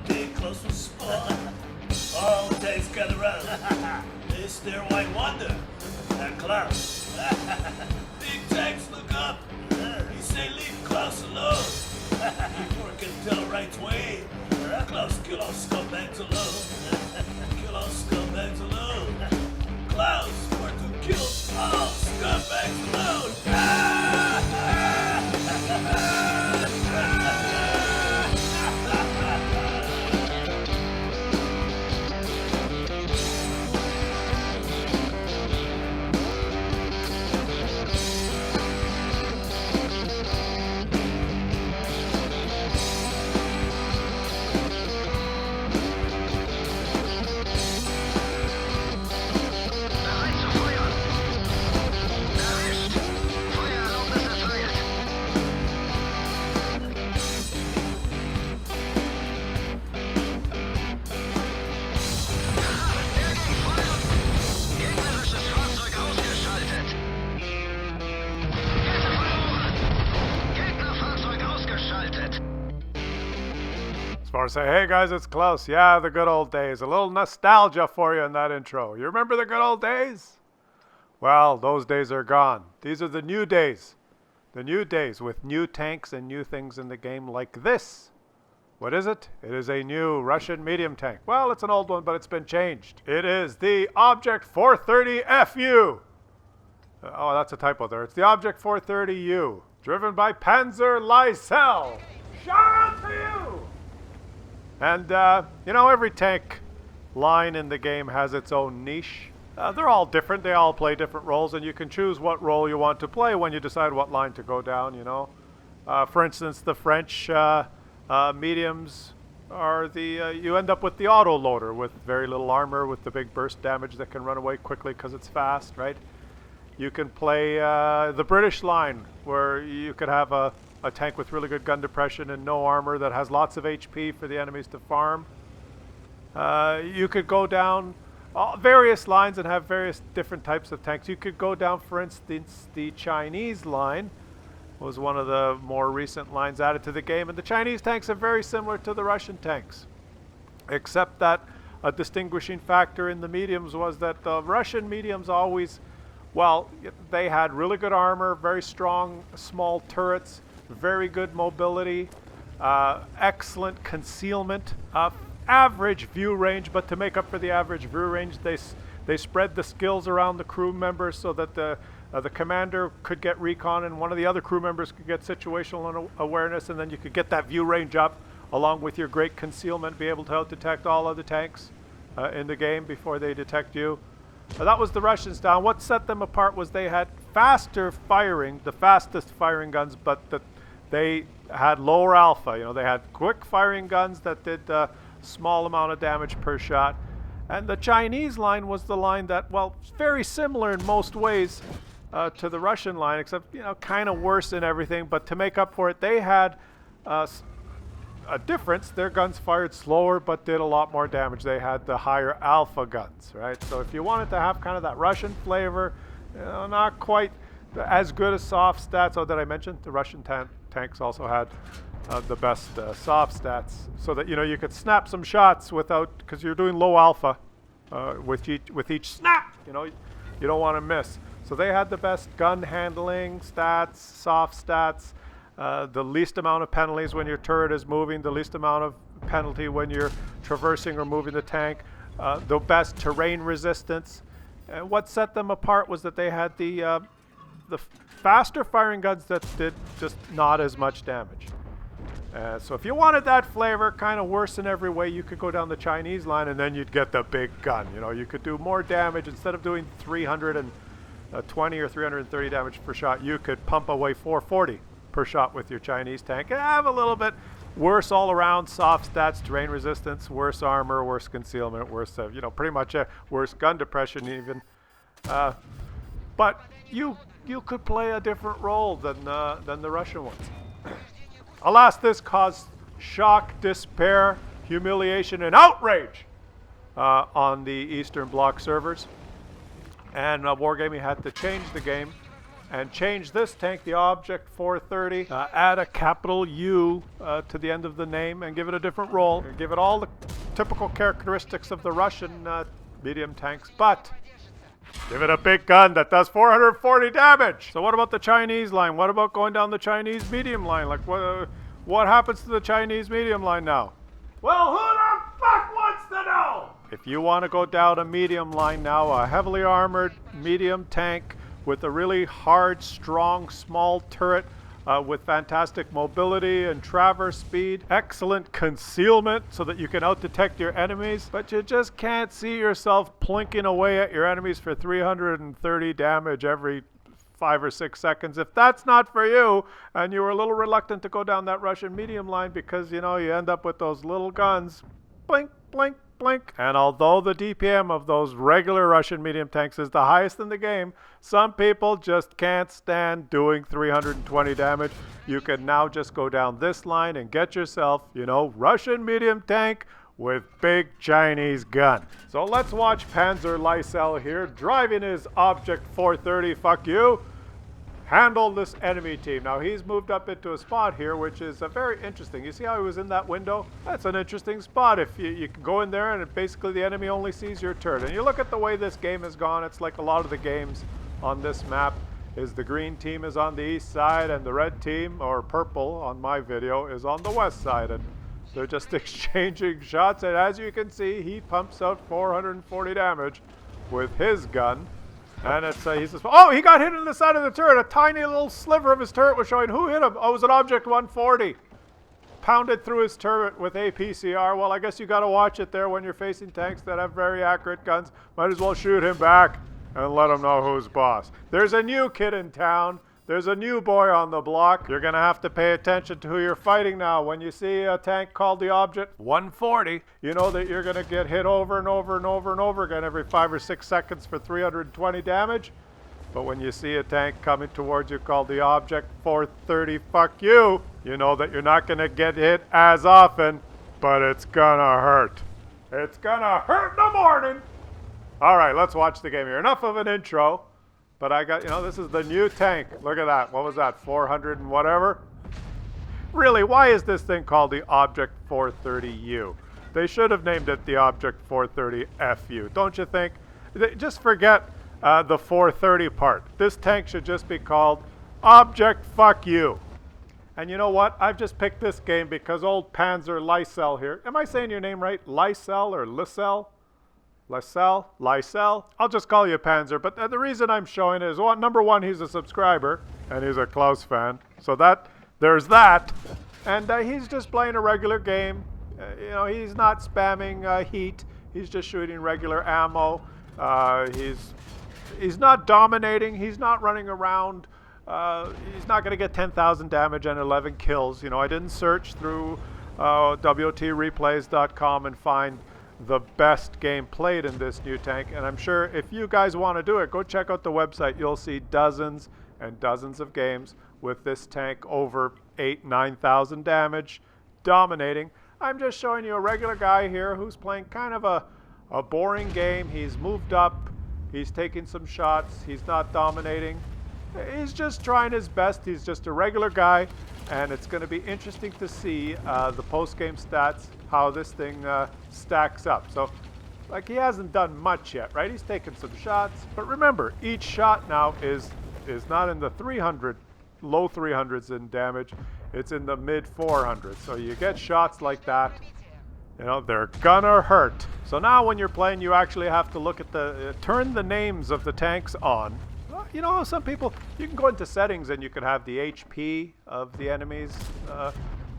big, Claus was small. All tanks gather round. It's their white wonder, and Claus. Big tanks look up. He say, leave Claus alone. Before it can tell right way. Claus, kill all scumbags alone. Kill all scumbags alone. Claus, for to kill all scumbags alone. Or say, hey guys, it's Claus. Yeah, the good old days. A little nostalgia for you in that intro. You remember the good old days? Well, those days are gone. These are the new days. The new days with new tanks and new things in the game like this. What is it? It is a new Russian medium tank. Well, it's an old one, but it's been changed. It is the Object 430FU. Oh, that's a typo there. It's the Object 430U, driven by Panzer Lysel. Shout out to you! And, you know, every tank line in the game has its own niche. They're all different. They all play different roles, and you can choose what role you want to play when you decide what line to go down, you know. For instance, the French mediums are the... you end up with the auto-loader with very little armor, with the big burst damage that can run away quickly because it's fast, right? You can play the British line, where you could have a tank with really good gun depression and no armor that has lots of HP for the enemies to farm. You could go down various lines and have various different types of tanks. You could go down, for instance, the Chinese line was one of the more recent lines added to the game, and the Chinese tanks are very similar to the Russian tanks, except that a distinguishing factor in the mediums was that the Russian mediums always, well, they had really good armor, very strong small turrets, very good mobility, excellent concealment, average view range, but to make up for the average view range, they spread the skills around the crew members so that the commander could get recon and one of the other crew members could get situational awareness, and then you could get that view range up along with your great concealment, be able to out-detect all other tanks in the game before they detect you. That was the Russians down. What set them apart was they had faster firing, the fastest firing guns, but they had lower alpha. You know, they had quick firing guns that did a small amount of damage per shot. And the Chinese line was the line that, well, very similar in most ways to the Russian line, except, you know, kind of worse in everything. But to make up for it, they had a difference. Their guns fired slower but did a lot more damage. They had the higher alpha guns, right? So if you wanted to have kind of that Russian flavor, you know, not quite as good as soft stats. Oh, did I mention the Russian tanks also had the best soft stats, so that, you know, you could snap some shots without, because you're doing low alpha with each snap. You know, you don't want to miss. So they had the best gun handling stats, soft stats, the least amount of penalties when your turret is moving, the least amount of penalty when you're traversing or moving the tank, the best terrain resistance. And what set them apart was that they had the faster firing guns that did just not as much damage. So if you wanted that flavor, kind of worse in every way, you could go down the Chinese line and then you'd get the big gun. You know, you could do more damage. Instead of doing 320 or 330 damage per shot, you could pump away 440 per shot with your Chinese tank and have a little bit worse all around soft stats, terrain resistance, worse armor, worse concealment, worse, you know, pretty much worse gun depression even. But you could play a different role than the Russian ones. Alas, this caused shock, despair, humiliation, and outrage on the Eastern Bloc servers. And Wargaming had to change the game and change this tank, the Object 430, add a capital U to the end of the name and give it a different role. Give it all the typical characteristics of the Russian medium tanks, but give it a big gun that does 440 damage. So what about the Chinese line? What about going down the Chinese medium line? Like what happens to the Chinese medium line now? Well, who the fuck wants to know? If you want to go down a medium line now, a heavily armored medium tank with a really hard, strong, small turret with fantastic mobility and traverse speed, excellent concealment so that you can out-detect your enemies, but you just can't see yourself plinking away at your enemies for 330 damage every 5 or 6 seconds. If that's not for you, and you were a little reluctant to go down that Russian medium line because, you know, you end up with those little guns, blink, blink, blink. And although the DPM of those regular Russian medium tanks is the highest in the game, some people just can't stand doing 320 damage. You can now just go down this line and get yourself, you know, Russian medium tank with big Chinese gun. So let's watch Panzer Lysel here, driving his Object 430, fuck you, handle this enemy team. Now he's moved up into a spot here, which is very interesting. You see how he was in that window? That's an interesting spot. If you can go in there and basically the enemy only sees your turret. And you look at the way this game has gone, it's like a lot of the games on this map is the green team is on the east side and the red team, or purple on my video, is on the west side. And they're just exchanging shots, and as you can see, he pumps out 440 damage with his gun. And it's he says, oh, he got hit in the side of the turret. A tiny little sliver of his turret was showing. Who hit him? Oh, it was an Object 140. Pounded through his turret with APCR. Well, I guess you got to watch it there when you're facing tanks that have very accurate guns. Might as well shoot him back and let him know who's boss. There's a new kid in town. There's a new boy on the block. You're going to have to pay attention to who you're fighting now. When you see a tank called the Object 140, you know that you're going to get hit over and over and over and over again every 5 or 6 seconds for 320 damage. But when you see a tank coming towards you called the Object 430, fuck you, you know that you're not going to get hit as often, but it's going to hurt. It's going to hurt in the morning. All right, let's watch the game here. Enough of an intro. But I got, you know, this is the new tank. Look at that. What was that? 400 and whatever? Really, why is this thing called the Object 430U? They should have named it the Object 430FU. Don't you think? Just forget the 430 part. This tank should just be called Object Fuck You. And you know what? I've just picked this game because old Panzer Lysel here. Am I saying your name right? Lysel or Lysel? Lysel. I'll just call you Panzer. But the reason I'm showing it is, well, number one, he's a subscriber and he's a Claus fan. So there's that. And he's just playing a regular game. You know, he's not spamming heat. He's just shooting regular ammo. He's not dominating. He's not running around. He's not going to get 10,000 damage and 11 kills. You know, I didn't search through WOTreplays.com and find the best game played in this new tank, and I'm sure if you guys want to do it, go check out the website. You'll see dozens and dozens of games with this tank over 8,000-9,000 damage, dominating. I'm just showing you a regular guy here who's playing kind of a boring game. He's moved up, he's taking some shots, he's not dominating. He's just trying his best. He's just a regular guy, and it's going to be interesting to see the post-game stats, how this thing stacks up. So, like, he hasn't done much yet, right? He's taken some shots. But remember, each shot now is not in the 300, low 300s in damage. It's in the mid 400s. So you get shots like that, you know, they're gonna hurt. So now when you're playing, you actually have to look at turn the names of the tanks on. You know, some people, you can go into settings and you can have the HP of the enemies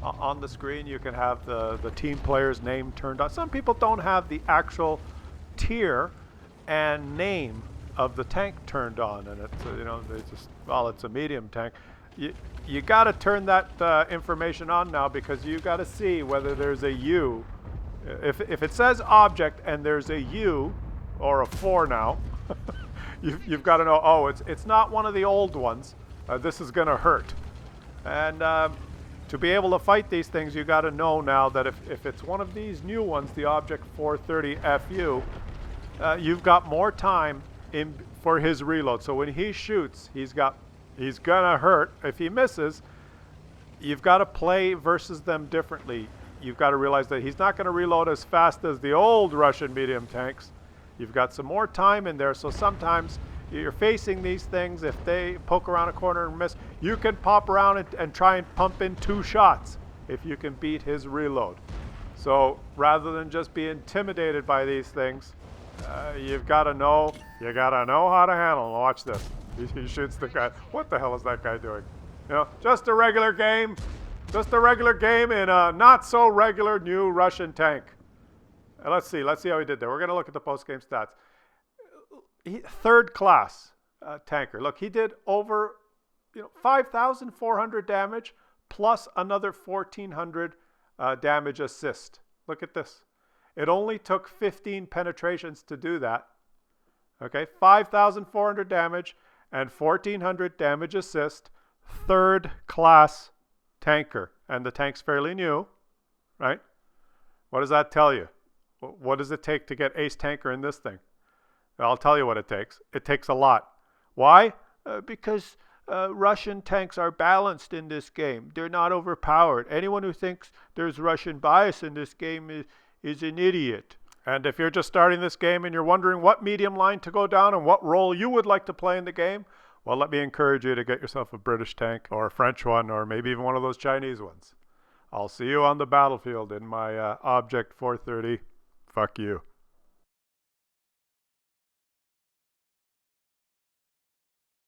on the screen. You can have the team player's name turned on. Some people don't have the actual tier and name of the tank turned on, and it's you know, they just, well, it's a medium tank. You got to turn that information on now, because you got to see whether there's a U. If it says Object and there's a U or a 4 now. You've got to know, oh, it's not one of the old ones. This is going to hurt. And to be able to fight these things, you got to know now that if it's one of these new ones, the Object 430FU, you've got more time for his reload. So when he shoots, he's got He's gonna hurt. If he misses, you've got to play versus them differently. You've got to realize that he's not going to reload as fast as the old Russian medium tanks. You've got some more time in there, so sometimes you're facing these things. If they poke around a corner and miss, you can pop around and try and pump in 2 shots if you can beat his reload. So rather than just be intimidated by these things, you've got to know how to handle them. Watch this. He shoots the guy. What the hell is that guy doing? You know, just a regular game. Just a regular game in a not so regular new Russian tank. Let's see how he did there. We're going to look at the post-game stats. Third class tanker. Look, he did over 5,400 damage plus another 1,400 damage assist. Look at this. It only took 15 penetrations to do that. Okay, 5,400 damage and 1,400 damage assist. Third class tanker, and the tank's fairly new, right? What does that tell you? What does it take to get ace tanker in this thing? I'll tell you what it takes. It takes a lot. Why? Because Russian tanks are balanced in this game. They're not overpowered. Anyone who thinks there's Russian bias in this game is an idiot. And if you're just starting this game and you're wondering what medium line to go down and what role you would like to play in the game, well, let me encourage you to get yourself a British tank or a French one or maybe even one of those Chinese ones. I'll see you on the battlefield in my Object 430. Fuck you.